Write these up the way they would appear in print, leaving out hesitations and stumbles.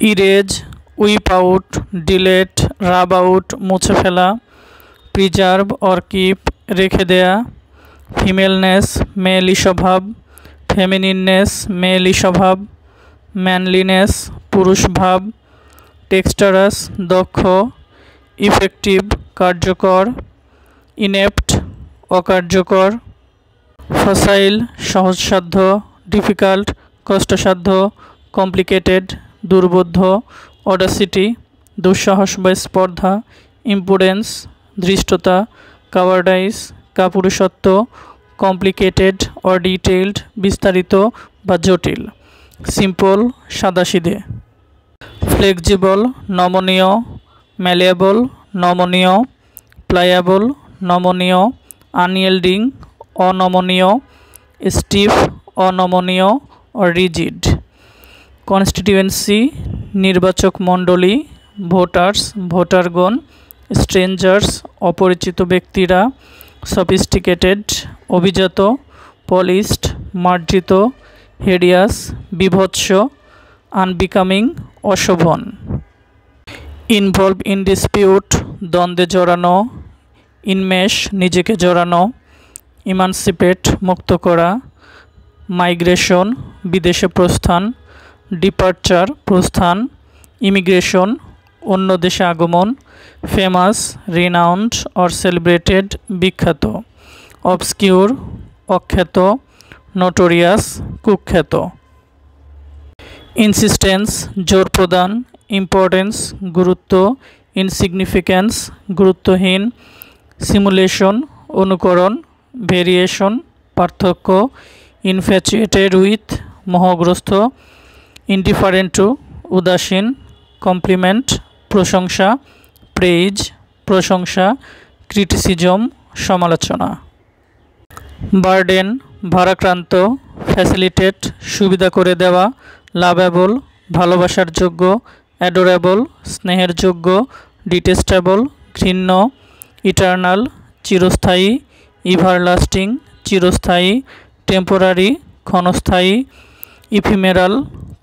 Erase, weep out, delete, রাব out মুছে ফেলা, preserve or keep রেখে দেয়া, ফিমেলনেস মেয়েলি স্বভাব, ফেমিনিননেস মেয়েলি স্বভাব, ম্যানলিনেস পুরুষ ভাব, টেক্সটারাস দক্ষ, ইফেক্টিভ কার্যকর, ইনেপ্ট অকার্যকর, ফসাইল সহজসাধ্য, ডিফিকাল্ট কষ্টসাধ্য, কমপ্লিকেটেড দুর্বোধ্য, অডাসিটি দুঃসাহস বা স্পর্ধা, ইম্পুডেন্স ধৃষ্টতা, কাওয়ার্ডাইস কাপুরুষত্ব, কমপ্লিকেটেড অর ডিটেইলড বিস্তারিত বা জটিল, সিম্পল সাদাসিধে, ফ্লেক্সিবল নমনীয়, ম্যালিয়েবল নমনীয়, প্লায়াবল নমনীয়, আনইয়েল্ডিং অনমনীয়, স্টিফ অনমনীয় ও রিজিড, কনস্টিটিউয়েন্সি নির্বাচক মণ্ডলী, ভোটার্স ভোটারগণ, স্ট্রেঞ্জার্স অপরিচিত ব্যক্তিরা, সফিস্টিকেটেড অভিজাত, পলিশড মার্জিত, হেডিয়াস বিভৎস, আনবিকামিং অশোভন, ইনভলভ ইন ডিসপিউট দ্বন্দ্বে জড়ানো, ইনমেশ নিজেকে জড়ানো, ইমানসিপেট মুক্ত করা, মাইগ্রেশন বিদেশে প্রস্থান, ডিপার্চার প্রস্থান, ইমিগ্রেশন অন্য দেশে আগমন, ফেমাস রিনাউন্ড অর সেলিব্রেটেড বিখ্যাত, অবস্কিউর অখ্যাত, নোটোরিয়াস কুখ্যাত, ইনসিস্টেন্স জোর প্রদান, ইম্পর্টেন্স গুরুত্ব, ইনসিগনিফিক্যান্স গুরুত্বহীন, সিমুলেশন অনুকরণ, ভেরিয়েশন পার্থক্য, ইনফ্যাচুয়েটেড উইথ মোহগ্রস্ত, ইনডিফারেন্ট টু উদাসীন, কমপ্লিমেন্ট প্রশংসা, প্রেইজ প্রশংসা, ক্রিটিসিজম সমালোচনা, বার্ডেন ভারাক্রান্ত, ফ্যাসিলিটেট সুবিধা করে দেওয়া, লাভেবল ভালোবাসার যোগ্য, অ্যাডোরেবল স্নেহের যোগ্য, ডিটেস্টেবল ঘৃণ্য, ইটার্নাল চিরস্থায়ী, ইভারলাস্টিং চিরস্থায়ী, টেম্পোরারি ক্ষণস্থায়ী, ইফিমেরাল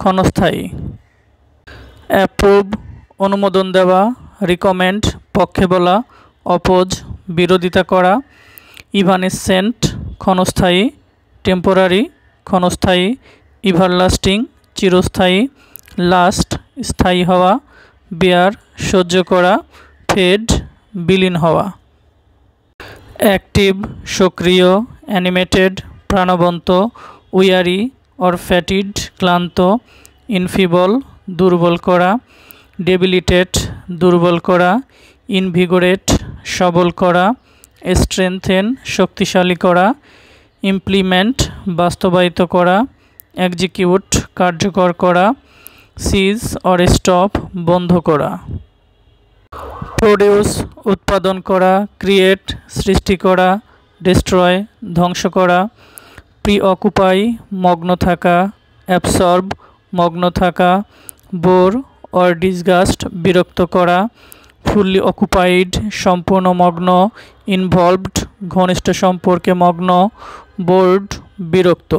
ক্ষণস্থায়ী, অ্যাপ্রুভ অনুমোদন দেওয়া, রিকমেন্ড পক্ষে বলা, অপোজ বিরোধিতা করা, ইভানেসেন্ট ক্ষণস্থায়ী, টেম্পোরারি ক্ষণস্থায়ী, ইভারলাস্টিং চিরস্থায়ী, লাস্ট স্থায়ী হওয়া, বেয়ার সহ্য করা, ফেড বিলীন হওয়া, অ্যাক্টিভ সক্রিয়, অ্যানিমেটেড প্রাণবন্ত, উইয়ারি অর ফ্যাটিড ক্লান্ত, ইনফিবল দুর্বল করা, ডেবিলিটেট দুর্বল করা, ইনভিগোরেট সবল করা, স্ট্রেংথেন শক্তিশালী করা, ইমপ্লিমেন্ট বাস্তবায়িত করা, এক্সিকিউট কার্যকর করা, সিজ অর স্টপ বন্ধ করা, প্রডিউস উৎপাদন করা, ক্রিয়েট সৃষ্টি করা, ডিস্ট্রয় ধ্বংস করা, প্রিঅকুপাই মগ্ন থাকা, অ্যাবসর্ব মগ্ন থাকা, বোর অর ডিসগাস্ট বিরক্ত করা, ফুললি অকুপাইড সম্পূর্ণ মগ্ন, ইনভলভড ঘনিষ্ঠ সম্পর্কে মগ্ন, বোর্ড বিরক্ত।